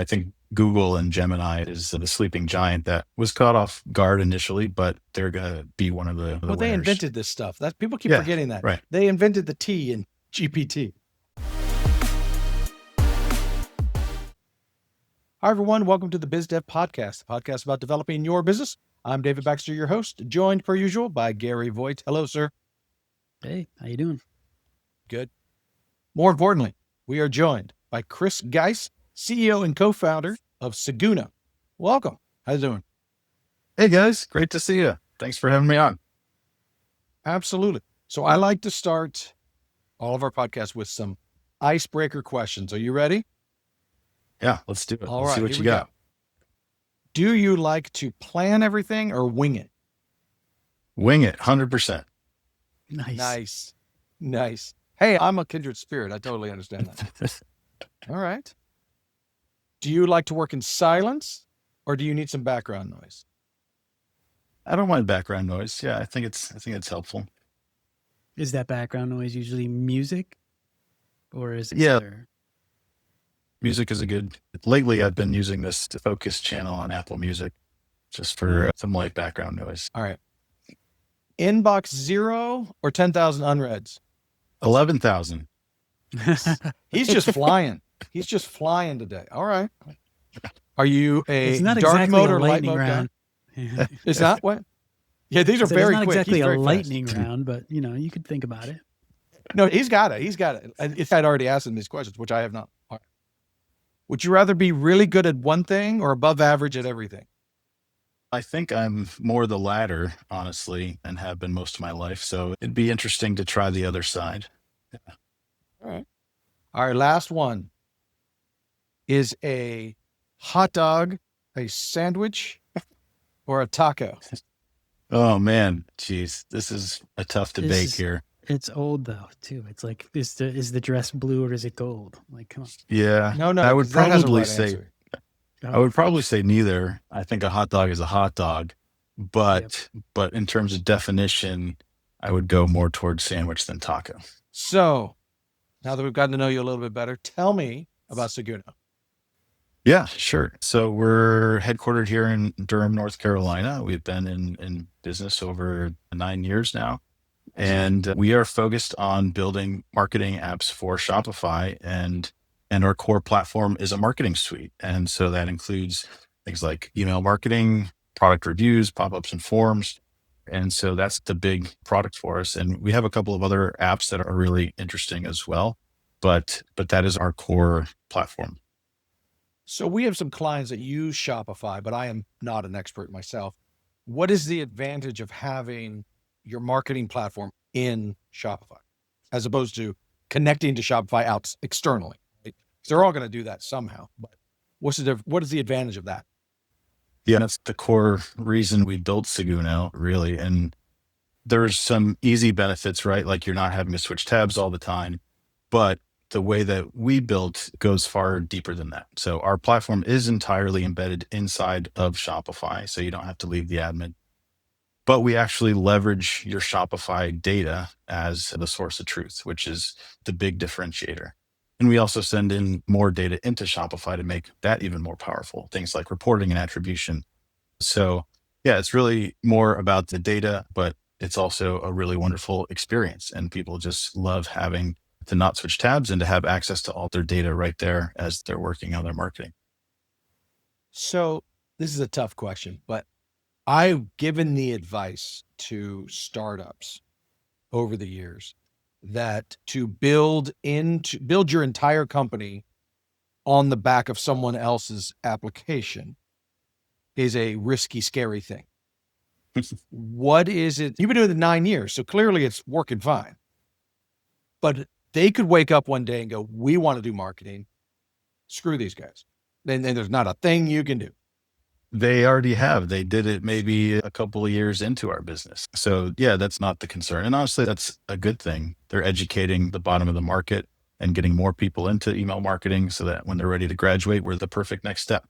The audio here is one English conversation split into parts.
I think Google and Gemini is the sleeping giant that was caught off guard initially, but they're going to be one of the Well, they winners. invented this stuff. That people keep Yeah, forgetting that. right. They invented the T in GPT. Hi, everyone. Welcome to the BizDev Podcast, the podcast about developing your business. I'm David Baxter, your host, joined per usual by Gary Voigt. Hello, sir. Hey, how you doing? Good. More importantly, we are joined by Chris Geiss, CEO and co-founder of Seguna. Welcome. How you doing? Hey guys, great to see you. Thanks for having me on. Absolutely. So I like to start all of our podcasts with some icebreaker questions. Are you ready? Yeah, let's do it. All Let's right, see what here you we got. go. Do you like to plan everything or wing it? Wing it, 100%. Nice. Hey, I'm a kindred spirit. I totally understand that. All right. Do you like to work in silence or do you need some background noise? I don't mind background noise. Yeah, I think it's helpful. Is that background noise usually music, or is it? Yeah. Music is lately I've been using this to focus channel on Apple Music just for some light background noise. All right. Inbox 0 or 10,000 unreads? 11,000. He's just flying. He's just flying today. All right. Are you a It's not dark exactly mode a or light lightning mode round. guy? It's not what? Yeah, these are So very it's not quick. exactly He's a very fast. lightning round, but you could think about it. No, he's got it. I'd already asked him these questions, which I have not. All right. Would you rather be really good at one thing or above average at everything? I think I'm more the latter, honestly, and have been most of my life. So it'd be interesting to try the other side. Yeah. All right. Last one. Is a hot dog a sandwich or a taco? Oh man, geez, this is a tough debate here. It's old though too. It's like is the dress blue or is it gold? Like, come on. Yeah, No. I would 'Cause that has a probably right say answer. I would probably say neither. I think a hot dog is a hot dog, but in terms of definition, I would go more towards sandwich than taco. So now that we've gotten to know you a little bit better, tell me about Seguna. Yeah, sure. So we're headquartered here in Durham, North Carolina. We've been in business over 9 years now. And we are focused on building marketing apps for Shopify, and our core platform is a marketing suite. And so that includes things like email marketing, product reviews, pop-ups and forms. And so that's the big product for us. And we have a couple of other apps that are really interesting as well. But that is our core platform. So we have some clients that use Shopify, but I am not an expert myself. What is the advantage of having your marketing platform in Shopify as opposed to connecting to Shopify out externally? Right? They're all going to do that somehow, but what is the advantage of that? Yeah, that's the core reason we built Seguna, really. And there's some easy benefits, right? Like you're not having to switch tabs all the time, but the way that we built goes far deeper than that. So our platform is entirely embedded inside of Shopify, so you don't have to leave the admin. But we actually leverage your Shopify data as the source of truth, which is the big differentiator. And we also send in more data into Shopify to make that even more powerful, things like reporting and attribution. So yeah, it's really more about the data, but it's also a really wonderful experience. And people just love having to not switch tabs and to have access to all their data right there as they're working on their marketing. So this is a tough question, but I've given the advice to startups over the years that to build your entire company on the back of someone else's application is a risky, scary thing. What is it? You've been doing it 9 years, so clearly it's working fine. But they could wake up one day and go, we want to do marketing. Screw these guys. Then there's not a thing you can do. They already have. They did it maybe a couple of years into our business. So yeah, that's not the concern. And honestly, that's a good thing. They're educating the bottom of the market and getting more people into email marketing so that when they're ready to graduate, we're the perfect next step.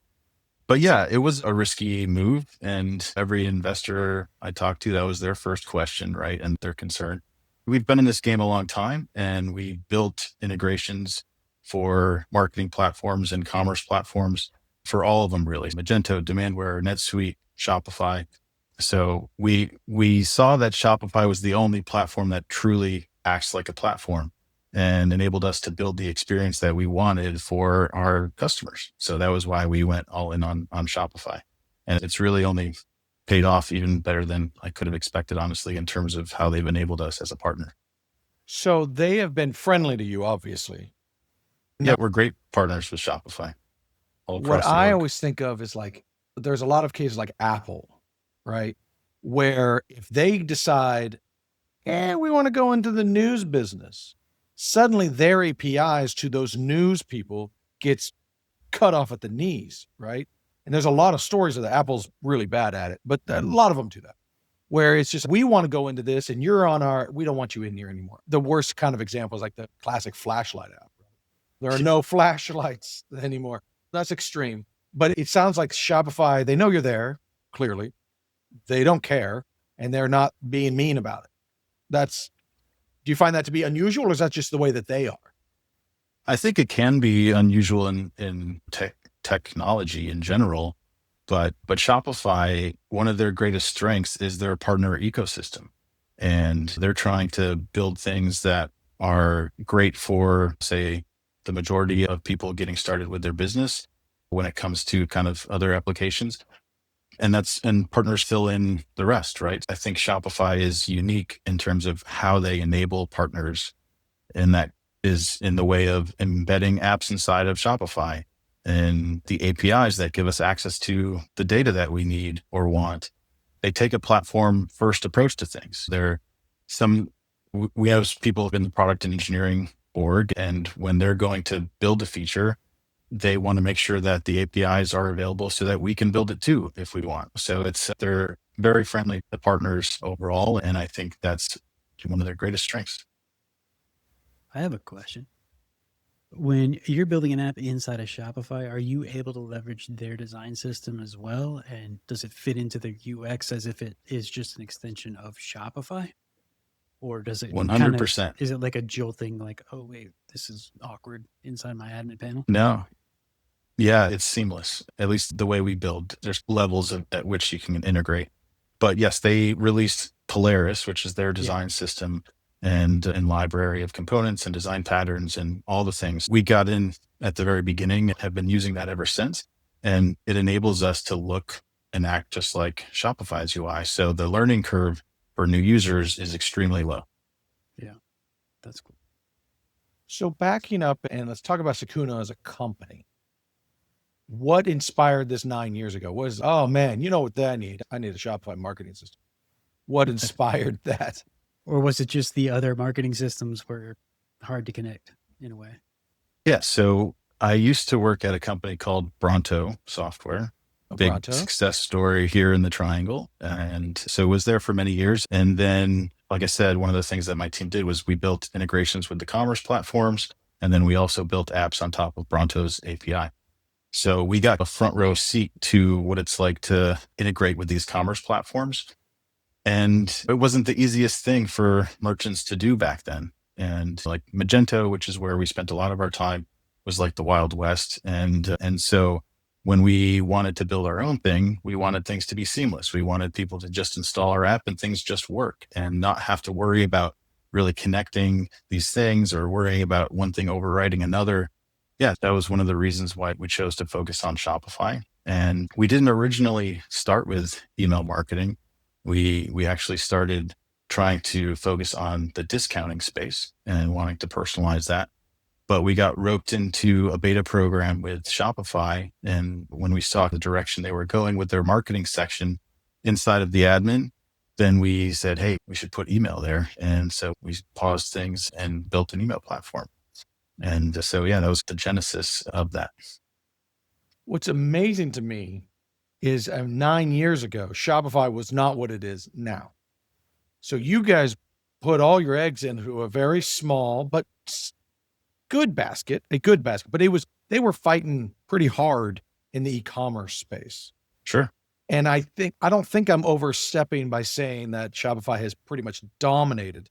But yeah, it was a risky move. And every investor I talked to, that was their first question, right? And their concern. We've been in this game a long time, and we built integrations for marketing platforms and commerce platforms for all of them really. Magento, Demandware, NetSuite, Shopify. So we saw that Shopify was the only platform that truly acts like a platform and enabled us to build the experience that we wanted for our customers. So that was why we went all in on Shopify. And it's really only paid off even better than I could have expected, honestly, in terms of how they've enabled us as a partner. So they have been friendly to you, obviously. Yeah, we're great partners with Shopify all What across the I org. always think of is like, there's a lot of cases like Apple, right? Where if they decide, we want to go into the news business, suddenly their APIs to those news people gets cut off at the knees, right? And there's a lot of stories of that. Apple's really bad at it, but a lot of them do that. Where it's just, we want to go into this and you're on we don't want you in here anymore. The worst kind of example is like the classic flashlight app. There are no flashlights anymore. That's extreme. But it sounds like Shopify, they know you're there, clearly. They don't care, and they're not being mean about it. Do you find that to be unusual, or is that just the way that they are? I think it can be unusual in technology in general, but Shopify, one of their greatest strengths is their partner ecosystem. And they're trying to build things that are great for, say, the majority of people getting started with their business when it comes to kind of other applications. And partners fill in the rest, right? I think Shopify is unique in terms of how they enable partners, and that is in the way of embedding apps inside of Shopify and the APIs that give us access to the data that we need or want. They take a platform first approach to things. We have people in the product and engineering org, and when they're going to build a feature, they want to make sure that the APIs are available so that we can build it too if we want. So they're very friendly to partners overall, and I think that's one of their greatest strengths. I have a question. When you're building an app inside of Shopify, are you able to leverage their design system as well? And does it fit into the UX as if it is just an extension of Shopify? Or does it 100%. Is it like a jolting, like, oh, wait, this is awkward inside my admin panel? No. Yeah, it's seamless, at least the way we build. There's levels at which you can integrate. But yes, they released Polaris, which is their design system and library of components and design patterns and all the things. We got in at the very beginning and have been using that ever since. And it enables us to look and act just like Shopify's UI. So the learning curve for new users is extremely low. Yeah, that's cool. So backing up, and let's talk about Sukuna as a company. What inspired this 9 years ago? Oh man, you know what I need? I need a Shopify marketing system. What inspired that? Or was it just the other marketing systems were hard to connect in a way? Yeah. So I used to work at a company called Bronto Software. Big success story here in the Triangle. And so was there for many years. And then, like I said, one of the things that my team did was we built integrations with the commerce platforms. And then we also built apps on top of Bronto's API. So we got a front row seat to what it's like to integrate with these commerce platforms. And it wasn't the easiest thing for merchants to do back then. And like Magento, which is where we spent a lot of our time, was like the Wild West. And so when we wanted to build our own thing, we wanted things to be seamless. We wanted people to just install our app and things just work and not have to worry about really connecting these things or worrying about one thing overriding another. Yeah, that was one of the reasons why we chose to focus on Shopify. And we didn't originally start with email marketing. We actually started trying to focus on the discounting space and wanting to personalize that. But we got roped into a beta program with Shopify. And when we saw the direction they were going with their marketing section inside of the admin, then we said, hey, we should put email there. And so we paused things and built an email platform. And so, yeah, that was the genesis of that. What's amazing to me is 9 years ago, Shopify was not what it is now. So you guys put all your eggs into a very small, but good basket, but they were fighting pretty hard in the e-commerce space. Sure. And I don't think I'm overstepping by saying that Shopify has pretty much dominated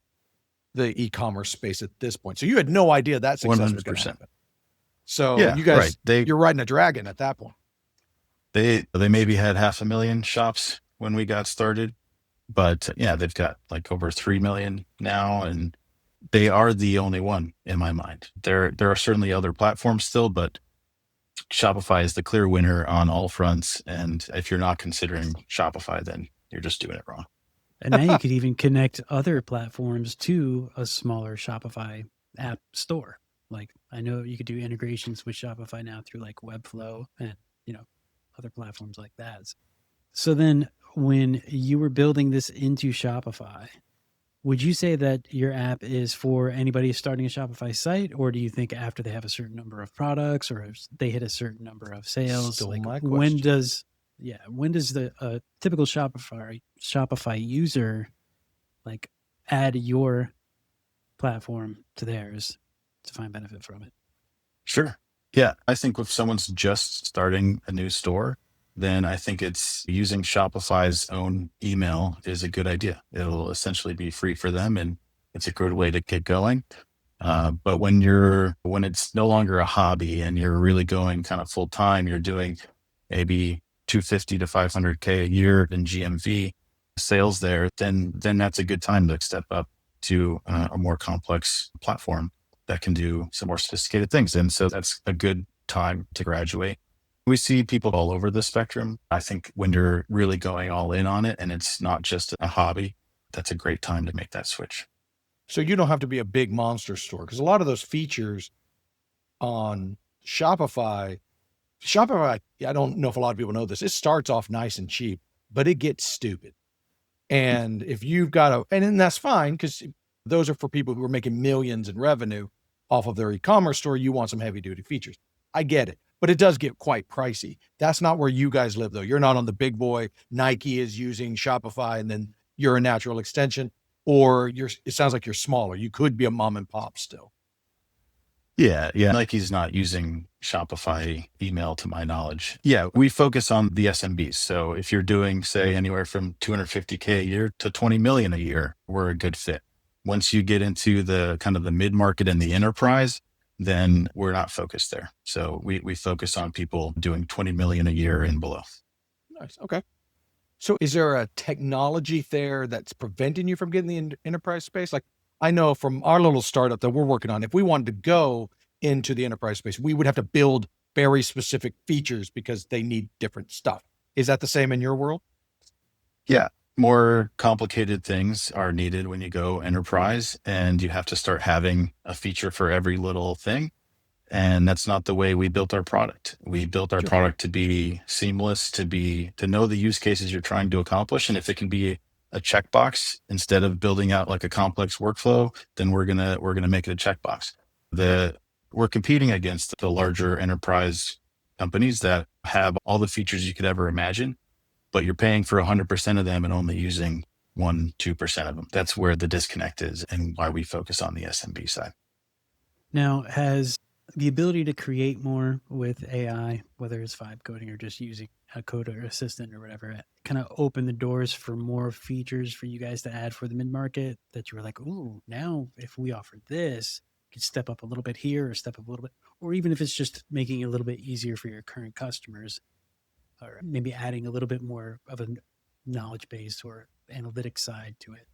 the e-commerce space at this point. So you had no idea that success 100%. Was going to happen. So yeah, you guys, you're riding a dragon at that point. They maybe had 500,000 shops when we got started, but yeah, they've got like over 3 million now, and they are the only one in my mind. There are certainly other platforms still, but Shopify is the clear winner on all fronts. And if you're not considering Shopify, then you're just doing it wrong. And now you could even connect other platforms to a smaller Shopify app store. Like I know you could do integrations with Shopify now through like Webflow and, other platforms like that. So then when you were building this into Shopify, would you say that your app is for anybody starting a Shopify site, or do you think after they have a certain number of products or if they hit a certain number of sales, Stole like my when question. does the typical Shopify user like add your platform to theirs to find benefit from it? Sure. Yeah. I think if someone's just starting a new store, then I think it's using Shopify's own email is a good idea. It'll essentially be free for them, and it's a good way to get going. But when it's no longer a hobby and you're really going kind of full time, you're doing maybe 250 to 500K a year in GMV sales there, then that's a good time to step up to a more complex platform that can do some more sophisticated things. And so that's a good time to graduate. We see people all over the spectrum. I think when you're really going all in on it and it's not just a hobby, that's a great time to make that switch. So you don't have to be a big monster store, because a lot of those features on Shopify, I don't know if a lot of people know this, it starts off nice and cheap, but it gets stupid. And if you've got and then that's fine, because those are for people who are making millions in revenue off of their e-commerce store. You want some heavy duty features. I get it, but it does get quite pricey. That's not where you guys live though. You're not on the big boy. Nike is using Shopify and then you're a natural extension, or it sounds like you're smaller. You could be a mom and pop still. Yeah, yeah. Nike's not using Shopify email to my knowledge. Yeah, we focus on the SMBs. So if you're doing, say, anywhere from 250K a year to 20 million a year, we're a good fit. Once you get into the kind of the mid-market and the enterprise, then we're not focused there. So we focus on people doing 20 million a year and below. Nice. Okay. So is there a technology there that's preventing you from getting the enterprise space? Like I know from our little startup that we're working on, if we wanted to go into the enterprise space, we would have to build very specific features because they need different stuff. Is that the same in your world? Yeah. More complicated things are needed when you go enterprise, and you have to start having a feature for every little thing. And that's not the way we built our product. We built our Sure. product to be seamless, to know the use cases you're trying to accomplish. And if it can be a checkbox instead of building out like a complex workflow, then we're gonna make it a checkbox. We're competing against the larger enterprise companies that have all the features you could ever imagine, but you're paying for 100% of them and only using 1-2% of them. That's where the disconnect is, and why we focus on the SMB side. Now, has the ability to create more with AI, whether it's vibe coding or just using a coder assistant or whatever, kind of open the doors for more features for you guys to add for the mid-market that you were like, ooh, now if we offer this, you could step up a little bit here or step up a little bit, or even if it's just making it a little bit easier for your current customers, or maybe adding a little bit more of a knowledge base or analytics side to it.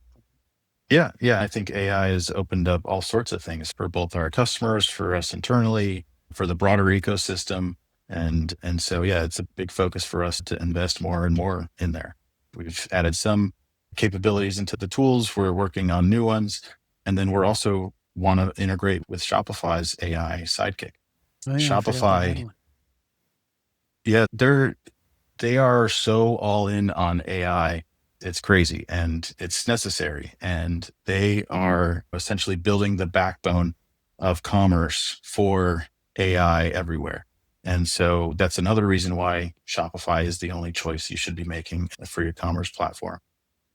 Yeah, yeah. I think AI has opened up all sorts of things for both our customers, for us internally, for the broader ecosystem. And so yeah, it's a big focus for us to invest more and more in there. We've added some capabilities into the tools. We're working on new ones. And then we're also want to integrate with Shopify's AI sidekick. Oh yeah, I forgot they had Shopify, one. yeah, they are so all in on AI. It's crazy and it's necessary. And they are essentially building the backbone of commerce for AI everywhere. And so that's another reason why Shopify is the only choice you should be making for your commerce platform.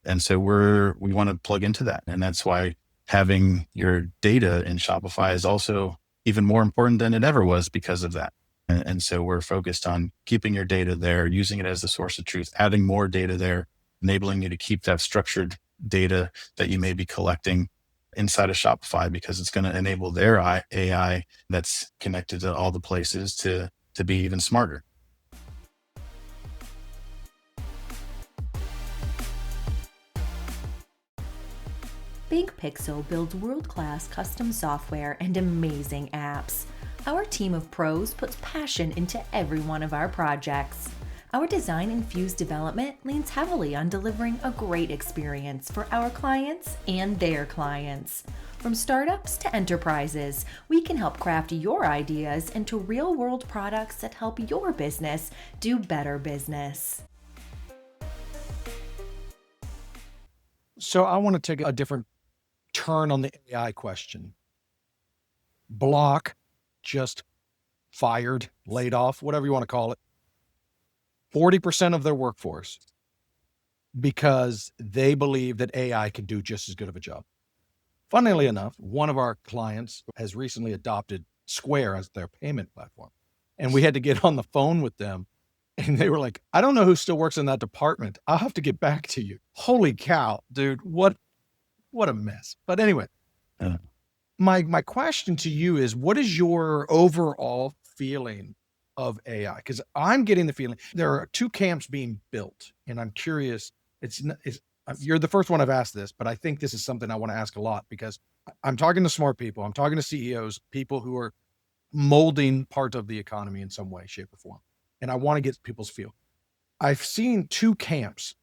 And so we want to plug into that. And that's why having your data in Shopify is also even more important than it ever was because of that. And so we're focused on keeping your data there, using it as the source of truth, adding more data there, enabling you to keep that structured data that you may be collecting inside of Shopify, because it's going to enable their AI that's connected to all the places to be even smarter. Big Pixel builds world-class custom software and amazing apps. Our team of pros puts passion into every one of our projects. Our design-infused development leans heavily on delivering a great experience for our clients and their clients. From startups to enterprises, we can help craft your ideas into real-world products that help your business do better business. So I want to take a different turn on the AI question. Block just fired, laid off, whatever you want to call it, 40% of their workforce because they believe that AI can do just as good of a job. Funnily enough, one of our clients has recently adopted Square as their payment platform. And we had to get on the phone with them. And they were like, I don't know who still works in that department. I'll have to get back to you. Holy cow, dude, what a mess. But anyway, my question to you is, what is your overall feeling of AI? Because I'm getting the feeling there are two camps being built, and I'm curious. You're the first one I've asked this, but I think this is something I want to ask a lot because I'm talking to smart people. I'm talking to CEOs, people who are molding part of the economy in some way, shape, or form. And I want to get people's feel. I've seen two camps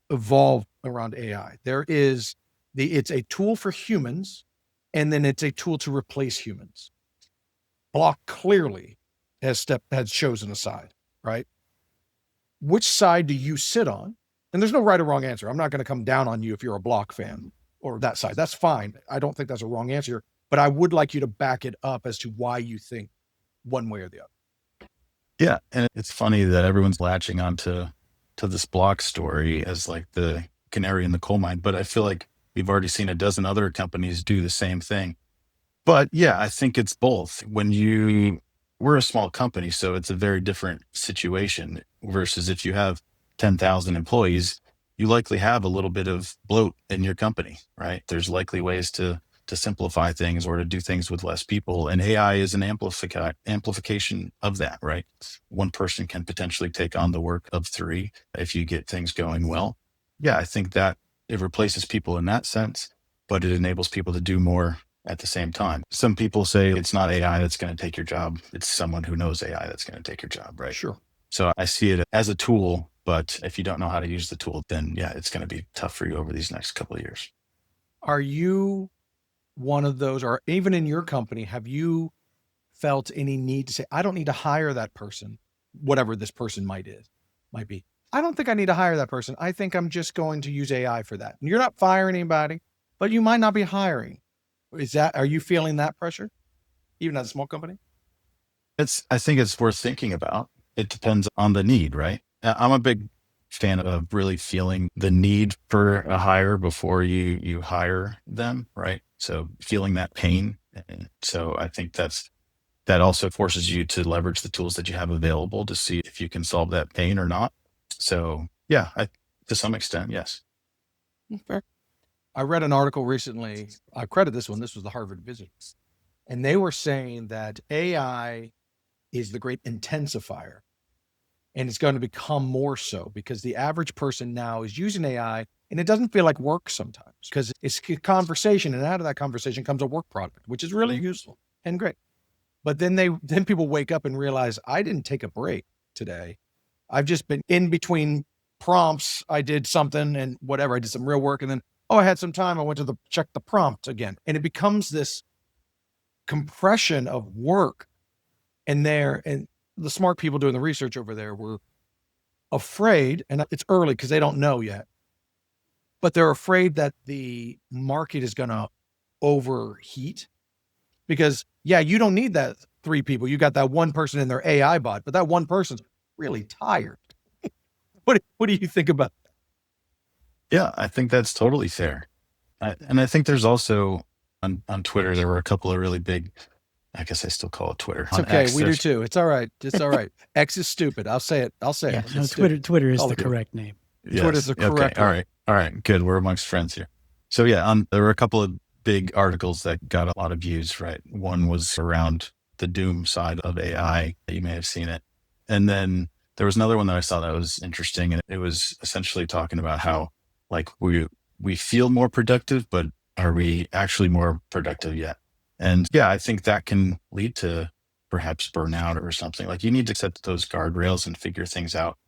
evolve around AI. There is it's a tool for humans, and then it's a tool to replace humans. Block clearly has chosen a side, right? Which side do you sit on? And there's no right or wrong answer. I'm not going to come down on you if you're a Block fan or that side. That's fine. I don't think that's a wrong answer, but I would like you to back it up as to why you think one way or the other. Yeah. And it's funny that everyone's latching onto this Block story as like the canary in the coal mine, but I feel like we've already seen a dozen other companies do the same thing. But yeah, I think it's both. We're a small company, so it's a very different situation versus if you have 10,000 employees, you likely have a little bit of bloat in your company, right? There's likely ways to simplify things or to do things with less people. And AI is an amplification of that, right? One person can potentially take on the work of three if you get things going well. Yeah, I think that it replaces people in that sense, but it enables people to do more at the same time. Some people say it's not AI that's going to take your job. It's someone who knows AI that's going to take your job, right? Sure. So I see it as a tool, but if you don't know how to use the tool, then yeah, it's going to be tough for you over these next couple of years. Are you one of those, or even in your company, have you felt any need to say, I don't need to hire that person, whatever this person might be. I don't think I need to hire that person. I think I'm just going to use AI for that. And you're not firing anybody, but you might not be hiring. Are you feeling that pressure, even as a small company? I think it's worth thinking about. It depends on the need, right? I'm a big fan of really feeling the need for a hire before you hire them, right? So feeling that pain. And so I think that also forces you to leverage the tools that you have available to see if you can solve that pain or not. So yeah, to some extent, yes. Fair. I read an article recently. I credit this one. This was the Harvard Visitor. And they were saying that AI is the great intensifier. And it's going to become more so because the average person now is using AI and it doesn't feel like work sometimes because it's a conversation. And out of that conversation comes a work product, which is really useful and great. But then people wake up and realize I didn't take a break today. I've just been in between prompts. I did something and whatever. I did some real work and then, I had some time. I went to check the prompt again. And it becomes this compression of work. And the smart people doing the research over there were afraid, and it's early because they don't know yet, but they're afraid that the market is going to overheat because you don't need that 3 people. You got that one person in their AI bot, but that one person's really tired. What do you think about that? Yeah, I think that's totally fair. And I think there's also on Twitter, there were a couple of really big, I guess I still call it Twitter. It's okay. We do too. It's all right. It's all right. X is stupid. I'll say it. Yeah, no, Twitter is the correct name. Yes. Twitter's the correct name. All right. Good. We're amongst friends here. So yeah, there were a couple of big articles that got a lot of views, right? One was around the doom side of AI. You may have seen it. And then there was another one that I saw that was interesting. And it was essentially talking about how like we feel more productive, but Are we actually more productive yet? And yeah, I think that can lead to perhaps burnout or something. Like you need to set those guardrails and figure things out.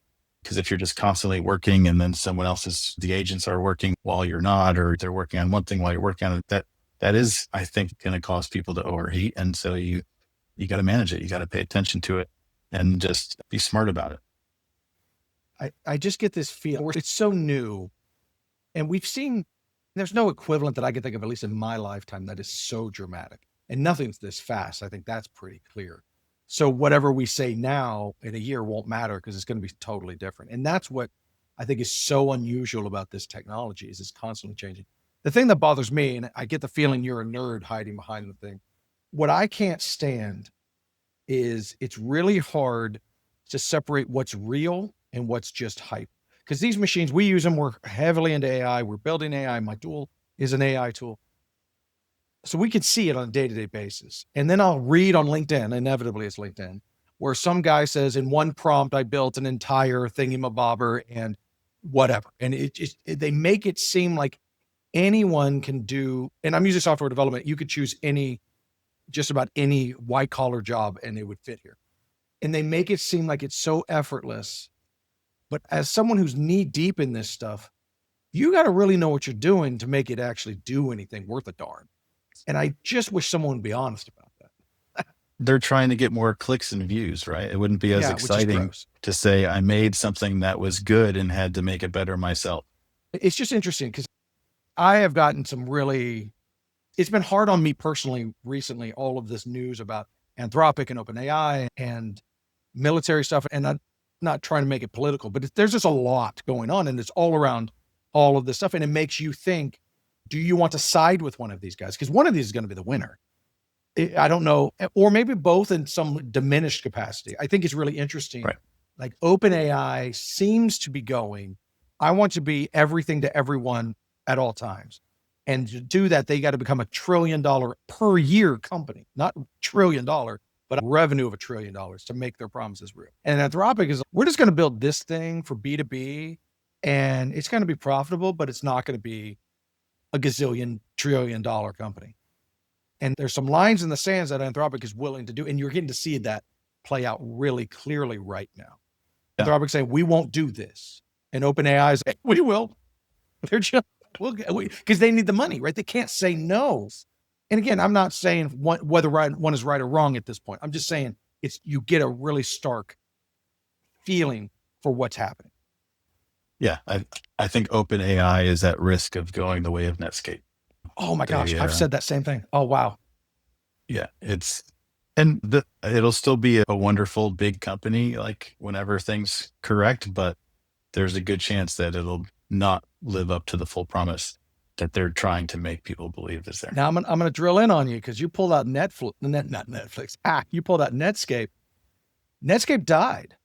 Because if you're just constantly working and then the agents are working while you're not, or they're working on one thing while you're working on it, that is, I think, going to cause people to overheat. And so you got to manage it. You got to pay attention to it and just be smart about it. I just get this feel where it's so new, and there's no equivalent that I can think of, at least in my lifetime, that is so dramatic, and nothing's this fast. I think that's pretty clear. So whatever we say now in a year won't matter because it's going to be totally different. And that's what I think is so unusual about this technology, is it's constantly changing. The thing that bothers me, and I get the feeling you're a nerd hiding behind the thing, what I can't stand is it's really hard to separate what's real and what's just hype. Because these machines, we use them, we're heavily into AI, we're building AI. My tool is an AI tool. So we can see it on a day-to-day basis. And then I'll read on LinkedIn, inevitably it's LinkedIn, where some guy says, in one prompt, I built an entire thingy-mabobber and whatever. And they make it seem like anyone can do, and I'm using software development, you could choose just about any white collar job and it would fit here. And they make it seem like it's so effortless. But as someone who's knee deep in this stuff, you got to really know what you're doing to make it actually do anything worth a darn. And I just wish someone would be honest about that. They're trying to get more clicks and views, right? It wouldn't be as exciting to say I made something that was good and had to make it better myself. It's just interesting because I have gotten it's been hard on me personally recently, all of this news about Anthropic and OpenAI and military stuff. And I'm not trying to make it political, but there's just a lot going on, and it's all around all of this stuff. And it makes you think, do you want to side with one of these guys? Because one of these is going to be the winner. I don't know, or maybe both in some diminished capacity. I think it's really interesting. Right. Like OpenAI seems to be going, I want to be everything to everyone at all times. And to do that, they got to become $1 trillion per year company, not $1 trillion, but a revenue of $1 trillion to make their promises real. And Anthropic is, we're just going to build this thing for B2B, and it's going to be profitable, but it's not going to be a $1 trillion company. And there's some lines in the sands that Anthropic is willing to do. And you're getting to see that play out really clearly right now. Yeah. Anthropic saying, we won't do this. And OpenAI is saying, we will. They're just, because they need the money, right? They can't say no. And again, I'm not saying whether one is right or wrong at this point. I'm just saying you get a really stark feeling for what's happening. Yeah, I think OpenAI is at risk of going the way of Netscape. Oh my gosh, I've said that same thing. Oh, wow. Yeah, it'll still be a wonderful big company, like whenever things correct, but there's a good chance that it'll not live up to the full promise that they're trying to make people believe is there. Now I'm going to drill in on you because you pulled out not Netflix. You pulled out Netscape. Netscape died.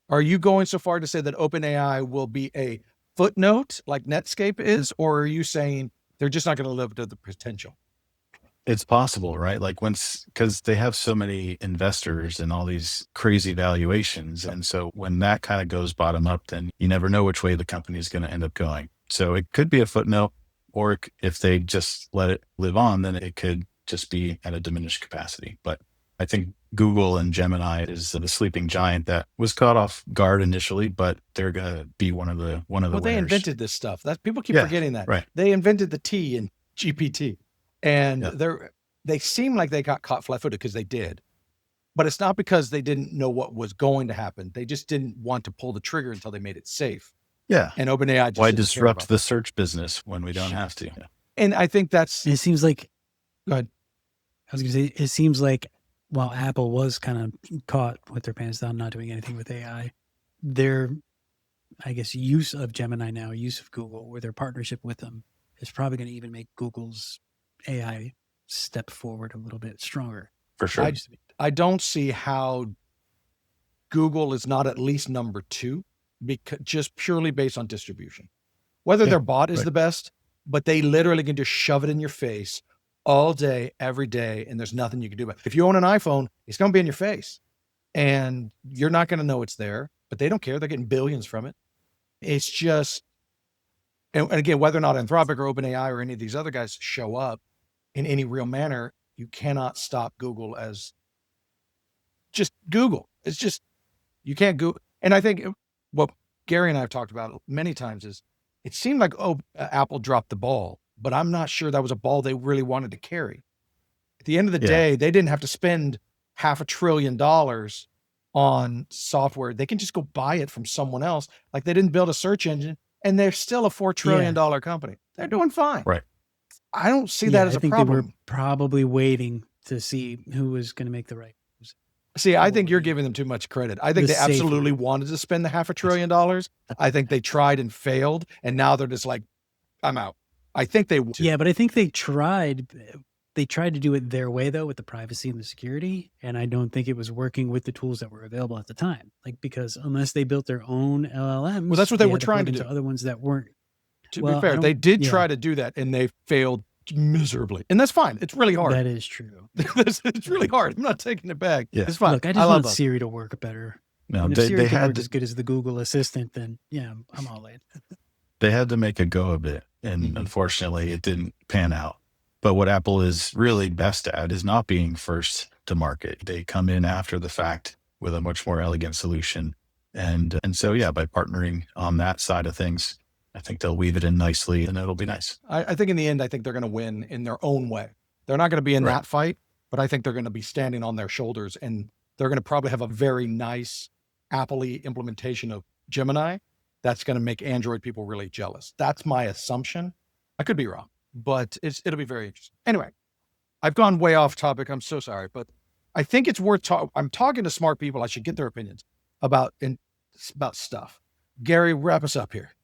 Are you going so far to say that OpenAI will be a footnote like Netscape is, or are you saying they're just not going to live to the potential? It's possible, right? Like because they have so many investors and all these crazy valuations. And so when that kind of goes bottom up, then you never know which way the company is going to end up going. So it could be a footnote, or if they just let it live on, then it could just be at a diminished capacity. But I think Google and Gemini is the sleeping giant that was caught off guard initially, but they're going to be one of the winners. They invented this stuff. People keep forgetting that. Right. They invented the T in GPT. And they seem like they got caught flat-footed because they did. But it's not because they didn't know what was going to happen. They just didn't want to pull the trigger until they made it safe. Yeah. And OpenAI just why disrupt the search business when we don't have to? Yeah. And I think it seems like, go ahead. I was going to say, it seems like while Apple was kind of caught with their pants down, not doing anything with AI, their, I guess, use of Gemini now, use of Google, or their partnership with them is probably going to even make Google's AI step forward a little bit stronger. For sure. I don't see how Google is not at least number 2, because just purely based on distribution. Whether their bot is the best, but they literally can just shove it in your face all day, every day, and there's nothing you can do about it. If you own an iPhone, it's going to be in your face, and you're not going to know it's there, but they don't care. They're getting billions from it. It's just, And again, whether or not Anthropic or OpenAI or any of these other guys show up in any real manner, you cannot stop Google as just Google. It's just, you can't go. And I think what Gary and I have talked about many times is it seemed like, Apple dropped the ball, but I'm not sure that was a ball they really wanted to carry. At the end of the day, they didn't have to spend $500 billion on software. They can just go buy it from someone else. Like they didn't build a search engine and they're still a $4 trillion company. They're doing fine. Right. I don't see that as a problem. They were probably waiting to see who was going to make the right moves. See, I think you're giving them too much credit. I think they absolutely wanted to spend the $500 billion. I think they tried and failed. And now they're just like, I'm out. I think they would. Yeah, but I think they tried to do it their way though, with the privacy and the security. And I don't think it was working with the tools that were available at the time. Like, because unless they built their own LLMs, well, that's what they were trying to do. Other ones that weren't. To be fair, they did try to do that and they failed miserably. And that's fine. It's really hard. That is true. It's really hard. I'm not taking it back. Yeah. It's fine. Look, I just want Siri to work better. No, and if Siri can work as good as the Google Assistant, then yeah, I'm all in. They had to make a go of it. And unfortunately, it didn't pan out. But what Apple is really best at is not being first to market. They come in after the fact with a much more elegant solution. And so, yeah, by partnering on that side of things, I think they'll weave it in nicely and it'll be nice. I think in the end, I think they're going to win in their own way. They're not going to be in that fight, but I think they're going to be standing on their shoulders and they're going to probably have a very nice Apple-y implementation of Gemini that's going to make Android people really jealous. That's my assumption. I could be wrong, but it'll be very interesting. Anyway, I've gone way off topic. I'm so sorry, but I think it's worth I'm talking to smart people. I should get their opinions about stuff. Gary, wrap us up here.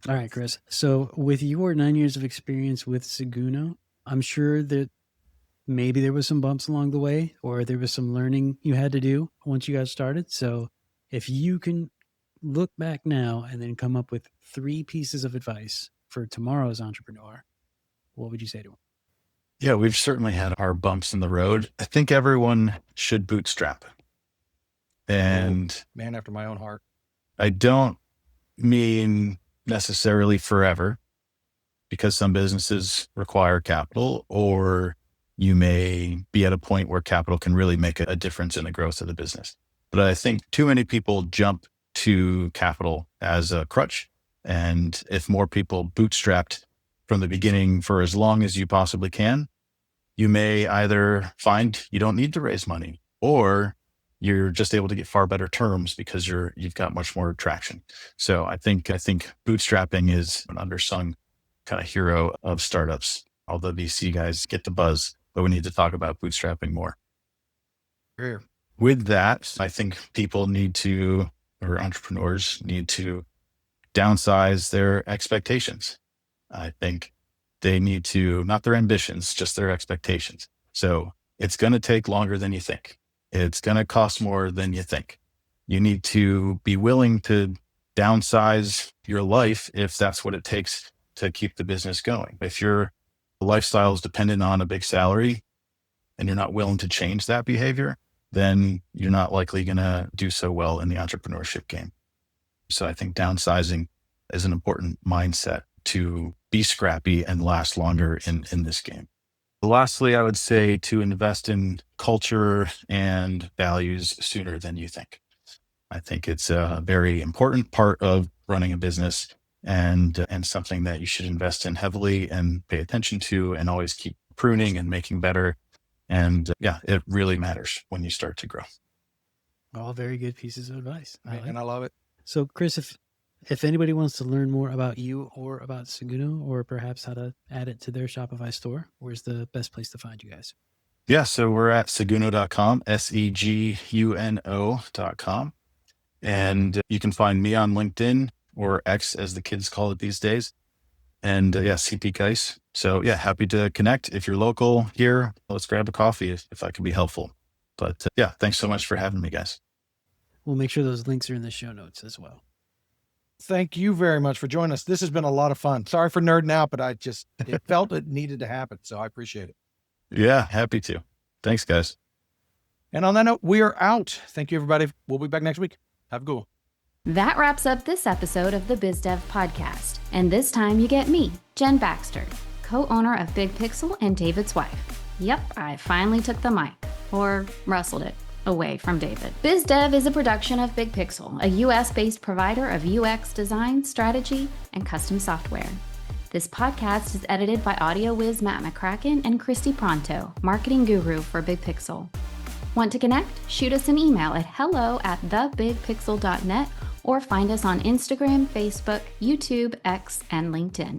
All right, Chris. So with your 9 years of experience with Seguno, I'm sure that maybe there was some bumps along the way or there was some learning you had to do once you got started. So if you can look back now and then come up with 3 pieces of advice for tomorrow's entrepreneur, what would you say to them? Yeah, we've certainly had our bumps in the road. I think everyone should bootstrap. And man after my own heart. I don't mean necessarily forever, because some businesses require capital, or you may be at a point where capital can really make a difference in the growth of the business. But I think too many people jump to capital as a crutch. And if more people bootstrapped from the beginning for as long as you possibly can, you may either find you don't need to raise money, or you're just able to get far better terms because you've got much more traction. So I think bootstrapping is an undersung kind of hero of startups. All the VC guys get the buzz, but we need to talk about bootstrapping more. Sure. With that, I think entrepreneurs need to downsize their expectations. I think they need to, not their ambitions, just their expectations. So it's going to take longer than you think. It's going to cost more than you think. You need to be willing to downsize your life if that's what it takes to keep the business going. If your lifestyle is dependent on a big salary and you're not willing to change that behavior, then you're not likely going to do so well in the entrepreneurship game. So I think downsizing is an important mindset to be scrappy and last longer in this game. Lastly, I would say to invest in culture and values sooner than you think. I think it's a very important part of running a business and something that you should invest in heavily and pay attention to and always keep pruning and making better. And it really matters when you start to grow. All very good pieces of advice. I love it. So Chris, if anybody wants to learn more about you or about Seguno, or perhaps how to add it to their Shopify store, where's the best place to find you guys? Yeah, so we're at seguno.com, seguno.com. And you can find me on LinkedIn, or X as the kids call it these days. And CP Geiss. So happy to connect. If you're local here, let's grab a coffee if I can be helpful. But thanks so much for having me, guys. We'll make sure those links are in the show notes as well. Thank you very much for joining us. This has been a lot of fun. Sorry for nerding out, but it felt it needed to happen. So I appreciate it. Yeah, happy to. Thanks, guys. And on that note, we are out. Thank you, everybody. We'll be back next week. Have a good one. That wraps up this episode of the BizDev Podcast. And this time you get me, Jen Baxter, co-owner of Big Pixel and David's wife. Yep, I finally took the mic, or rustled it, away from David. BizDev is a production of Big Pixel, a US-based provider of UX design, strategy, and custom software. This podcast is edited by audio whiz Matt McCracken and Christy Pronto, marketing guru for Big Pixel. Want to connect? Shoot us an email at hello@thebigpixel.net or find us on Instagram, Facebook, YouTube, X, and LinkedIn.